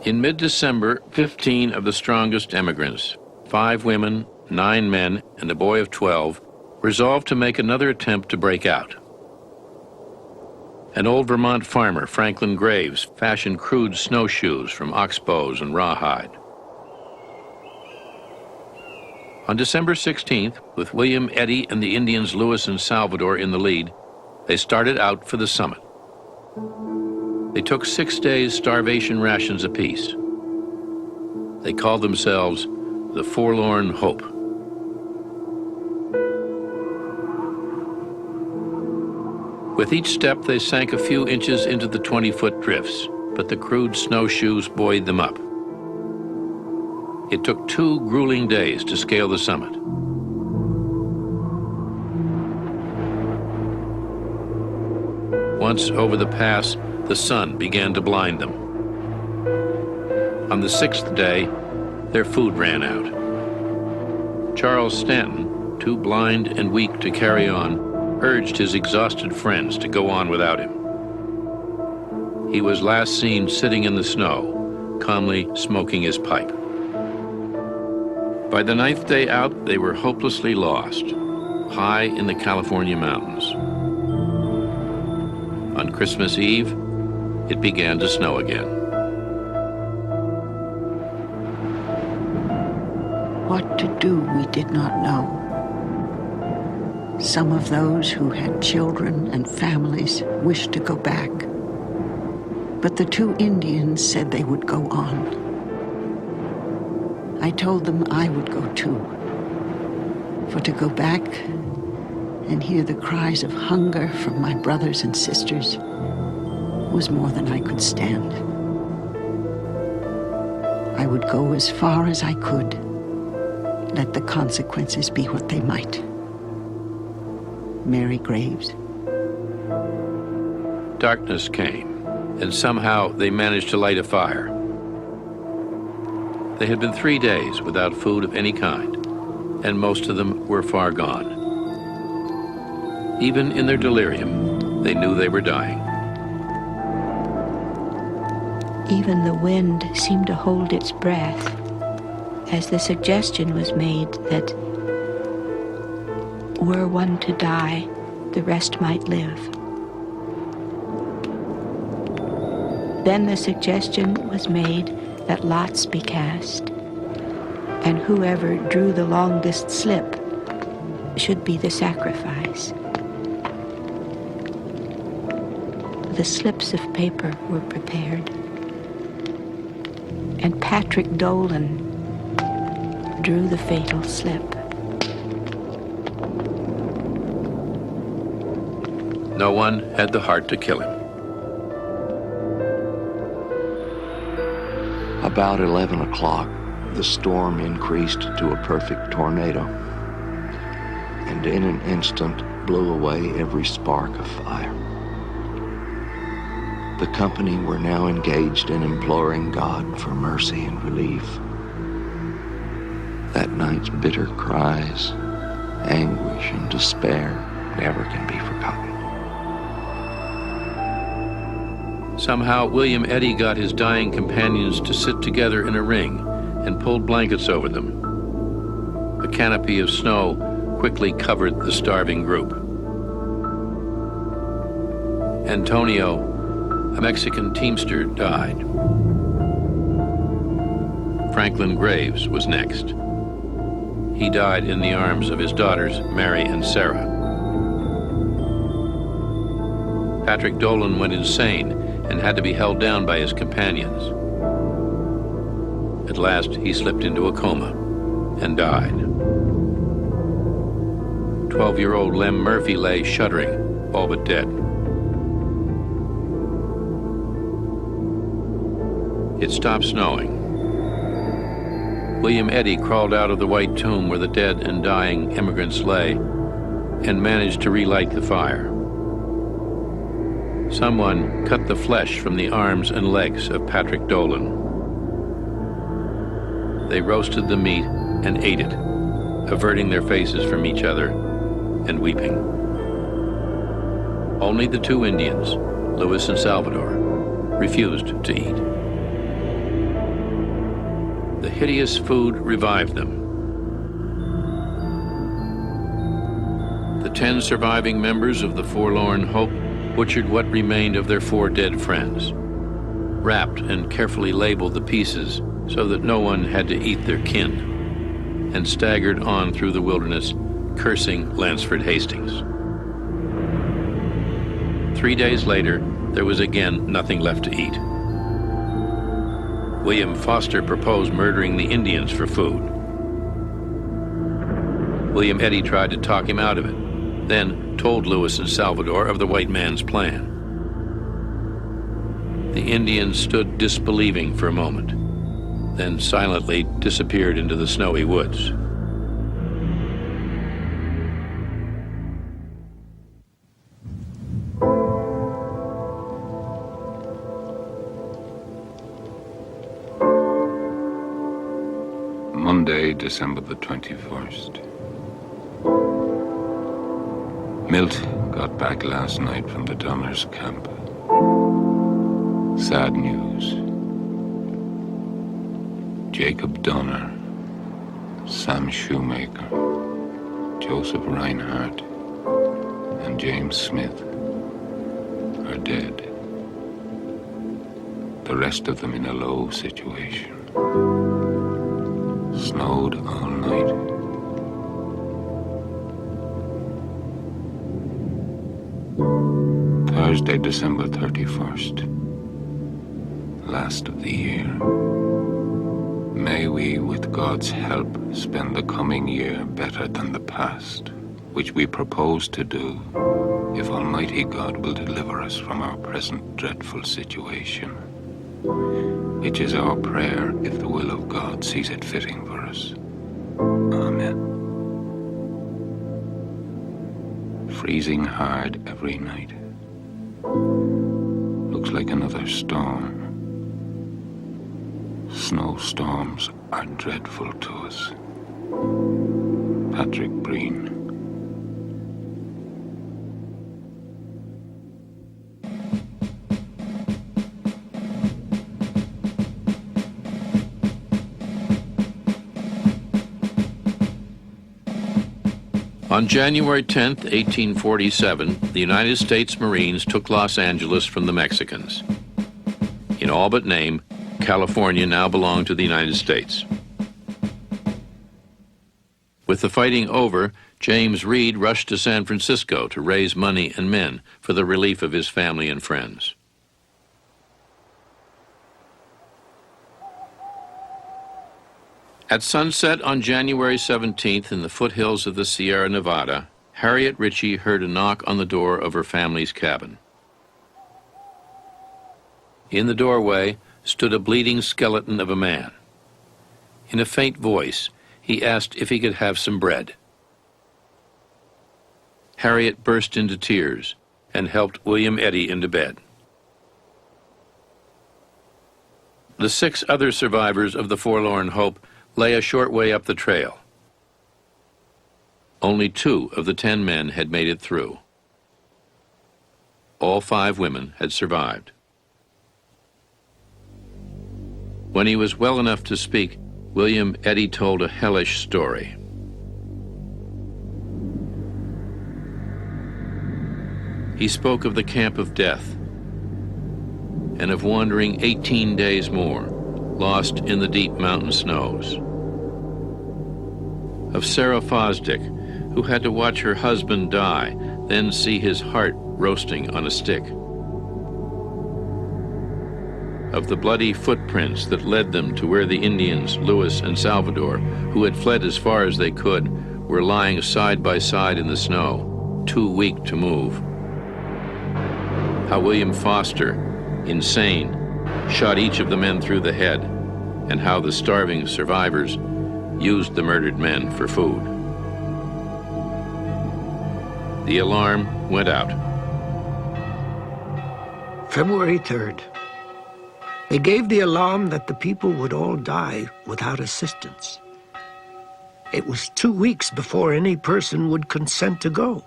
In mid-December, 15 of the strongest emigrants, 5 women, 9 men, and a boy of 12, resolved to make another attempt to break out. An old Vermont farmer, Franklin Graves, fashioned crude snowshoes from oxbows and rawhide. On December 16th, with William Eddy and the Indians Lewis and Salvador in the lead, they started out for the summit. They took 6 days' starvation rations apiece. They called themselves the Forlorn Hope. With each step, they sank a few inches into the 20-foot drifts, but the crude snowshoes buoyed them up. It took 2 grueling days to scale the summit. Once over the pass, the sun began to blind them. On the 6th day, their food ran out. Charles Stanton, too blind and weak to carry on, urged his exhausted friends to go on without him. He was last seen sitting in the snow, calmly smoking his pipe. By the 9th day out, they were hopelessly lost, high in the California mountains. On Christmas Eve, it began to snow again. What to do, we did not know. Some of those who had children and families wished to go back, but the 2 Indians said they would go on. I told them I would go too, for to go back and hear the cries of hunger from my brothers and sisters was more than I could stand. I would go as far as I could, let the consequences be what they might. Mary Graves. Darkness came, and somehow they managed to light a fire. They had been 3 days without food of any kind, and most of them were far gone. Even in their delirium, they knew they were dying. Even the wind seemed to hold its breath as the suggestion was made that were one to die, the rest might live. Then the suggestion was made that lots be cast, and whoever drew the longest slip should be the sacrifice. The slips of paper were prepared, and Patrick Dolan drew the fatal slip. No one had the heart to kill him. About 11 o'clock, the storm increased to a perfect tornado, and in an instant blew away every spark of fire. The company were now engaged in imploring God for mercy and relief. That night's bitter cries, anguish, and despair never can be forgotten. Somehow, William Eddy got his dying companions to sit together in a ring and pulled blankets over them. A canopy of snow quickly covered the starving group. Antonio, a Mexican teamster, died. Franklin Graves was next. He died in the arms of his daughters, Mary and Sarah. Patrick Dolan went insane and had to be held down by his companions. At last, he slipped into a coma and died. 12-year-old Lem Murphy lay shuddering, all but dead. It stopped snowing. William Eddy crawled out of the white tomb where the dead and dying immigrants lay and managed to relight the fire. Someone cut the flesh from the arms and legs of Patrick Dolan. They roasted the meat and ate it, averting their faces from each other and weeping. Only the 2 Indians, Lewis and Salvador, refused to eat. The hideous food revived them. The 10 surviving members of the Forlorn Hope butchered what remained of their 4 dead friends, wrapped and carefully labeled the pieces so that no one had to eat their kin, and staggered on through the wilderness, cursing Lansford Hastings. 3 days later, there was again nothing left to eat. William Foster proposed murdering the Indians for food. William Eddy tried to talk him out of it, then told Lewis and Salvador of the white man's plan. The Indians stood disbelieving for a moment, then silently disappeared into the snowy woods. Monday, December the 21st. Milt got back last night from the Donners' camp. Sad news. Jacob Donner, Sam Shoemaker, Joseph Reinhardt, and James Smith are dead. The rest of them in a low situation. Snowed all night. Thursday, December 31st. Last of the year. May we, with God's help, spend the coming year better than the past, which we propose to do, if Almighty God will deliver us from our present dreadful situation, which is our prayer if the will of God sees it fitting for us. Amen. Freezing hard every night. Looks like another storm. Snowstorms are dreadful to us. Patrick Breen. On January 10, 1847, the United States Marines took Los Angeles from the Mexicans. In all but name, California now belonged to the United States. With the fighting over, James Reed rushed to San Francisco to raise money and men for the relief of his family and friends. At sunset on January 17th in the foothills of the Sierra Nevada, Harriet Ritchie heard a knock on the door of her family's cabin. In the doorway stood a bleeding skeleton of a man. In a faint voice, he asked if he could have some bread. Harriet burst into tears and helped William Eddy into bed. The 6 other survivors of the Forlorn Hope lay a short way up the trail. Only 2 of the 10 men had made it through. All 5 women had survived. When he was well enough to speak, William Eddy told a hellish story. He spoke of the camp of death and of wandering 18 days more, lost in the deep mountain snows. Of Sarah Fosdick, who had to watch her husband die, then see his heart roasting on a stick. Of the bloody footprints that led them to where the Indians, Lewis and Salvador, who had fled as far as they could, were lying side by side in the snow, too weak to move. How William Foster, insane, shot each of the men through the head, and how the starving survivors used the murdered men for food. The alarm went out. February 3rd. They gave the alarm that the people would all die without assistance. It was 2 weeks before any person would consent to go.